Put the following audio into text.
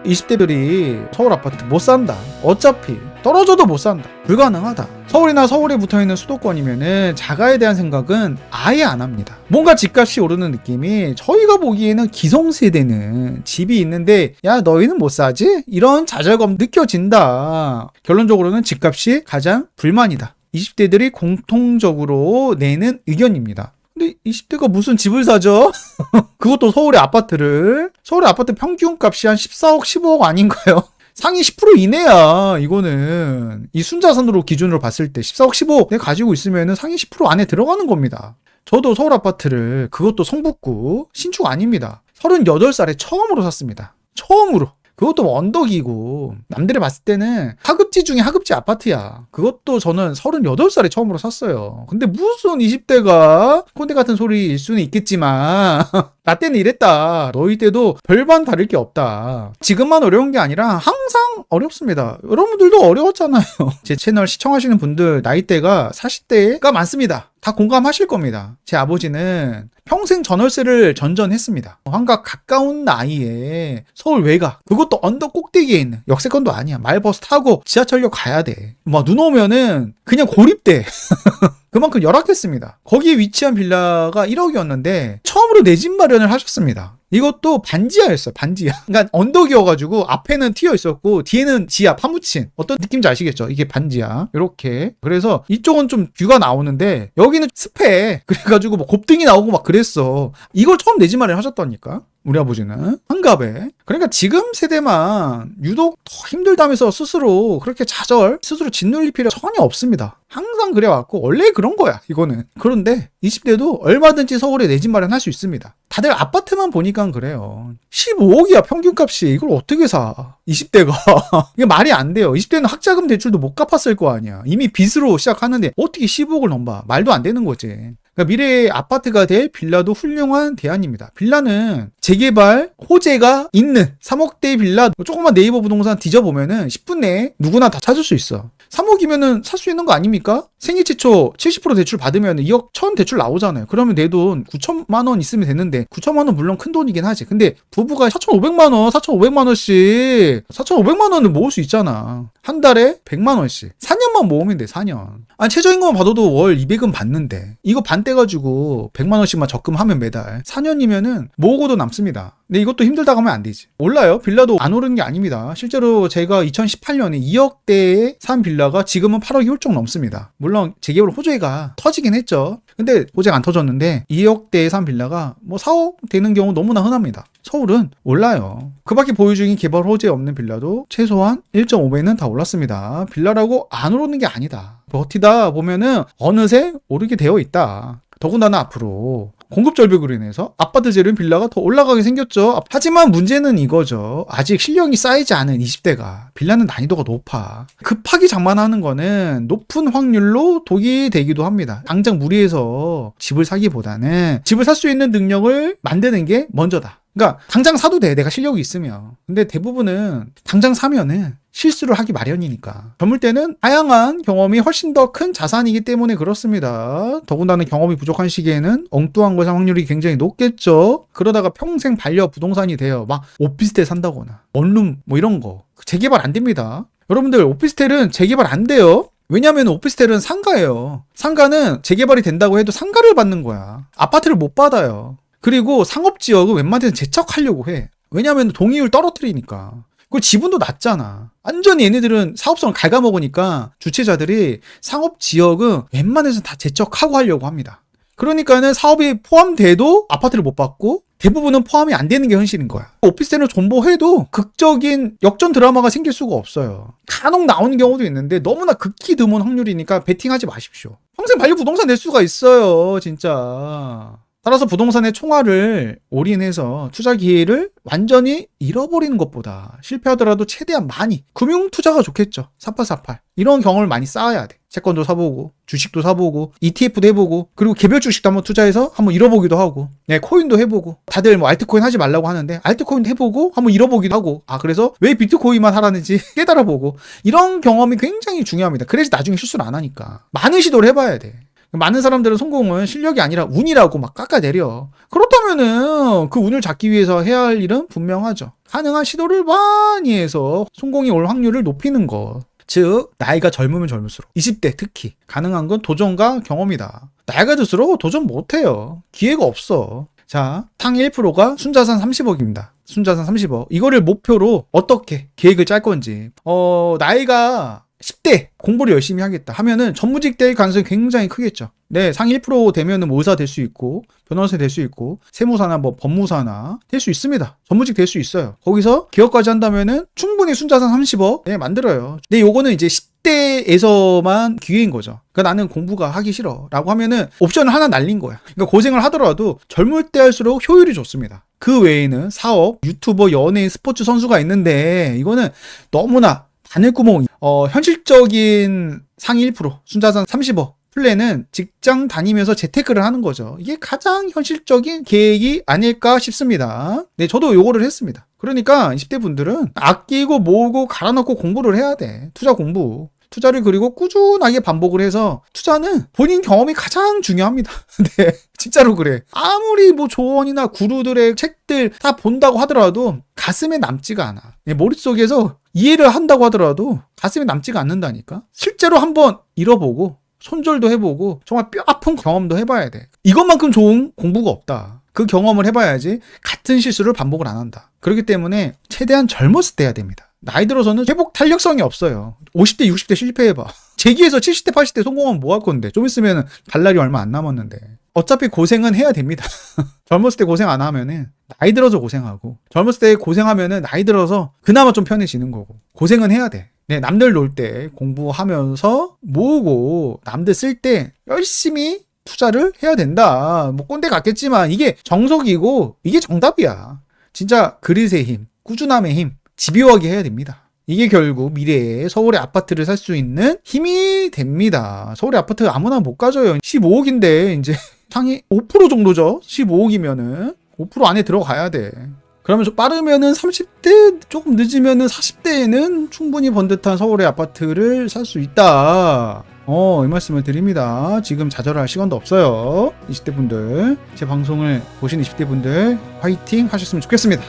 20대들이 서울 아파트 못 산다. 어차피 떨어져도 못 산다. 불가능하다. 서울이나 서울에 붙어있는 수도권이면은 자가에 대한 생각은 아예 안 합니다. 뭔가 집값이 오르는 느낌이 저희가 보기에는 기성세대는 집이 있는데 야 너희는 못 사지? 이런 좌절감 느껴진다. 결론적으로는 집값이 가장 불만이다. 20대들이 공통적으로 내는 의견입니다. 근데 20대가 무슨 집을 사죠? 그것도 서울의 아파트를. 서울의 아파트 평균값이 한 14억, 15억 아닌가요? 상위 10% 이내야. 이거는 이 순자산으로 기준으로 봤을 때 14억, 15억 내 가지고 있으면 상위 10% 안에 들어가는 겁니다. 저도 서울 아파트를, 그것도 성북구 신축 아닙니다, 38살에 처음으로 샀습니다. 처음으로. 그것도 뭐 언덕이고 남들이 봤을 때는 하급지 중에 하급지 아파트야. 그것도 저는 38살에 처음으로 샀어요. 근데 무슨 20대가 꼰대 같은 소리일 수는 있겠지만 나 때는 이랬다. 너희 때도 별반 다를 게 없다. 지금만 어려운 게 아니라 항상 어렵습니다. 여러분들도 어려웠잖아요. 제 채널 시청하시는 분들 나이대가 40대가 많습니다. 다 공감하실 겁니다. 제 아버지는 평생 전월세를 전전했습니다. 환갑 가까운 나이에 서울 외곽, 그것도 언덕 꼭대기에 있는, 역세권도 아니야, 마을버스 타고 지하철역 가야 돼. 막 눈 오면은 그냥 고립돼. 그만큼 열악했습니다. 거기에 위치한 빌라가 1억이었는데 처음으로 내 집 마련을 하셨습니다. 이것도 반지하였어요. 반지하. 그러니까 언덕이어가지고 앞에는 튀어 있었고 뒤에는 지하 파묻힌, 어떤 느낌인지 아시겠죠? 이게 반지하. 이렇게. 그래서 이쪽은 좀 뷰가 나오는데 여기는 습해. 그래가지고 뭐 곱등이 나오고 막 그랬어. 이걸 처음 내 집 마련을 하셨다니까, 우리 아버지는. 한갑에. 그러니까 지금 세대만 유독 더 힘들다면서 스스로 그렇게 스스로 짓눌릴 필요 전혀 없습니다. 항상 그래왔고 원래 그런 거야 이거는. 그런데 20대도 얼마든지 서울에 내 집 마련할 수 있습니다. 다들 아파트만 보니까 그래요. 15억이야 평균값이. 이걸 어떻게 사 20대가. 이게 말이 안 돼요. 20대는 학자금 대출도 못 갚았을 거 아니야. 이미 빚으로 시작하는데 어떻게 15억을 넘봐. 말도 안 되는 거지. 그러니까 미래의 아파트가 될 빌라도 훌륭한 대안입니다. 빌라는 재개발 호재가 있는 3억대 빌라, 조금만 네이버 부동산 뒤져보면은 10분 내에 누구나 다 찾을 수 있어. 3억이면은 살 수 있는 거 아닙니까? 생애 최초 70% 대출 받으면 2억 1천 대출 나오잖아요. 그러면 내 돈 9천만 원 있으면 되는데, 9천만 원 물론 큰 돈이긴 하지. 근데 부부가 4,500만 원, 4,500만 원씩 4,500만 원을 모을 수 있잖아. 한 달에 100만 원씩. 4년만 모으면 돼, 4년. 아니 최저임금만 받아도 월 200은 받는데 이거 반 떼가지고 100만 원씩만 적금하면 매달 4년이면은 모으고도 남습니다. 근데 이것도 힘들다고 하면 안 되지. 올라요. 빌라도 안 오르는 게 아닙니다. 실제로 제가 2018년에 2억대에 산 빌라가 지금은 8억이 훌쩍 넘습니다. 물론 재개발 호재가 터지긴 했죠. 근데 호재가 안 터졌는데 2억대에 산 빌라가 뭐 4억 되는 경우 너무나 흔합니다. 서울은 올라요. 그 밖에 보유 중인 개발 호재 없는 빌라도 최소한 1.5배는 다 올랐습니다. 빌라라고 안 오르는 게 아니다. 버티다 보면은 어느새 오르게 되어 있다. 더군다나 앞으로 공급 절벽으로 인해서 아파트 재료인 빌라가 더 올라가게 생겼죠. 하지만 문제는 이거죠. 아직 실력이 쌓이지 않은 20대가 빌라는 난이도가 높아. 급하게 장만하는 거는 높은 확률로 독이 되기도 합니다. 당장 무리해서 집을 사기보다는 집을 살 수 있는 능력을 만드는 게 먼저다. 그러니까 당장 사도 돼, 내가 실력이 있으면. 근데 대부분은 당장 사면은 실수를 하기 마련이니까. 젊을 때는 다양한 경험이 훨씬 더 큰 자산이기 때문에 그렇습니다. 더군다나 경험이 부족한 시기에는 엉뚱한 걸 살 확률이 굉장히 높겠죠. 그러다가 평생 반려 부동산이 돼요. 막 오피스텔 산다거나 원룸 뭐 이런 거 재개발 안 됩니다. 여러분들, 오피스텔은 재개발 안 돼요. 왜냐면 오피스텔은 상가예요. 상가는 재개발이 된다고 해도 상가를 받는 거야. 아파트를 못 받아요. 그리고 상업지역은 웬만해서 재척하려고 해. 왜냐면 동의율 떨어뜨리니까. 그리고 지분도 낮잖아. 완전히 얘네들은 사업성을 갉아먹으니까 주체자들이 상업지역은 웬만해서 다 재척하고 하려고 합니다. 그러니까는 사업이 포함돼도 아파트를 못 받고 대부분은 포함이 안 되는 게 현실인 거야. 오피스텔을 존버해도 극적인 역전 드라마가 생길 수가 없어요. 간혹 나오는 경우도 있는데 너무나 극히 드문 확률이니까 베팅하지 마십시오. 평생 반려 부동산 낼 수가 있어요, 진짜. 따라서 부동산의 총알을 올인해서 투자 기회를 완전히 잃어버리는 것보다 실패하더라도 최대한 많이, 금융 투자가 좋겠죠. 4848 이런 경험을 많이 쌓아야 돼. 채권도 사보고 주식도 사보고 ETF도 해보고, 그리고 개별 주식도 한번 투자해서 한번 잃어보기도 하고, 코인도 해보고. 다들 뭐 알트코인 하지 말라고 하는데 알트코인도 해보고 한번 잃어보기도 하고, 그래서 왜 비트코인만 하라는지 깨달아보고. 이런 경험이 굉장히 중요합니다. 그래서 나중에 실수를 안 하니까. 많은 시도를 해봐야 돼. 많은 사람들은 성공은 실력이 아니라 운이라고 막 깎아내려. 그렇다면은 그 운을 잡기 위해서 해야 할 일은 분명하죠. 가능한 시도를 많이 해서 성공이 올 확률을 높이는 것. 즉 나이가 젊으면 젊을수록 20대 특히 가능한 건 도전과 경험이다. 나이가 들수록 도전 못해요. 기회가 없어. 자, 상위 1%가 순자산 30억입니다. 순자산 30억. 이거를 목표로 어떻게 계획을 짤 건지. 나이가 10대 공부를 열심히 하겠다 하면은 전무직 될 가능성이 굉장히 크겠죠. 네, 상위 1% 되면은 뭐 의사 될 수 있고 변호사 될 수 있고 세무사나 뭐 법무사나 될 수 있습니다. 전무직 될 수 있어요. 거기서 기업까지 한다면은 충분히 순자산 30억 네, 만들어요. 근데 요거는 이제 10대에서만 기회인 거죠. 그러니까 나는 공부가 하기 싫어 라고 하면은 옵션을 하나 날린 거야. 그러니까 고생을 하더라도 젊을 때 할수록 효율이 좋습니다. 그 외에는 사업, 유튜버, 연예인, 스포츠 선수가 있는데 이거는 너무나 바늘구멍. 현실적인 상위 1% 순자산 30억 플랜은 직장 다니면서 재테크를 하는 거죠. 이게 가장 현실적인 계획이 아닐까 싶습니다. 네, 저도 요거를 했습니다. 그러니까 20대 분들은 아끼고 모으고 갈아넣고 공부를 해야 돼. 투자 공부. 투자를 그리고 꾸준하게 반복을 해서 투자는 본인 경험이 가장 중요합니다. 네, 진짜로 그래. 아무리 뭐 조언이나 구루들의 책들 다 본다고 하더라도 가슴에 남지가 않아. 네, 머릿속에서 이해를 한다고 하더라도 가슴에 남지가 않는다니까. 실제로 한번 잃어보고 손절도 해보고 정말 뼈 아픈 경험도 해봐야 돼. 이것만큼 좋은 공부가 없다. 그 경험을 해봐야지 같은 실수를 반복을 안 한다. 그렇기 때문에 최대한 젊었을 때 해야 됩니다. 나이 들어서는 회복 탄력성이 없어요. 50대, 60대 실패해봐. 재기에서 70대, 80대 성공하면 뭐 할 건데. 좀 있으면 갈 날이 얼마 안 남았는데. 어차피 고생은 해야 됩니다. 젊었을 때 고생 안 하면은 나이 들어서 고생하고, 젊었을 때 고생하면은 나이 들어서 그나마 좀 편해지는 거고. 고생은 해야 돼. 네, 남들 놀 때 공부하면서 모으고 남들 쓸 때 열심히 투자를 해야 된다. 뭐 꼰대 같겠지만 이게 정석이고 이게 정답이야. 진짜 그릇의 힘, 꾸준함의 힘, 집요하게 해야 됩니다. 이게 결국 미래에 서울의 아파트를 살 수 있는 힘이 됩니다. 서울의 아파트 아무나 못 가져요. 15억인데 이제 상위 5% 정도죠. 15억이면은 5% 안에 들어가야 돼. 그러면 좀 빠르면은 30대, 조금 늦으면은 40대에는 충분히 번듯한 서울의 아파트를 살 수 있다. 이 말씀을 드립니다. 지금 좌절할 시간도 없어요. 20대 분들, 제 방송을 보신 20대 분들 화이팅 하셨으면 좋겠습니다.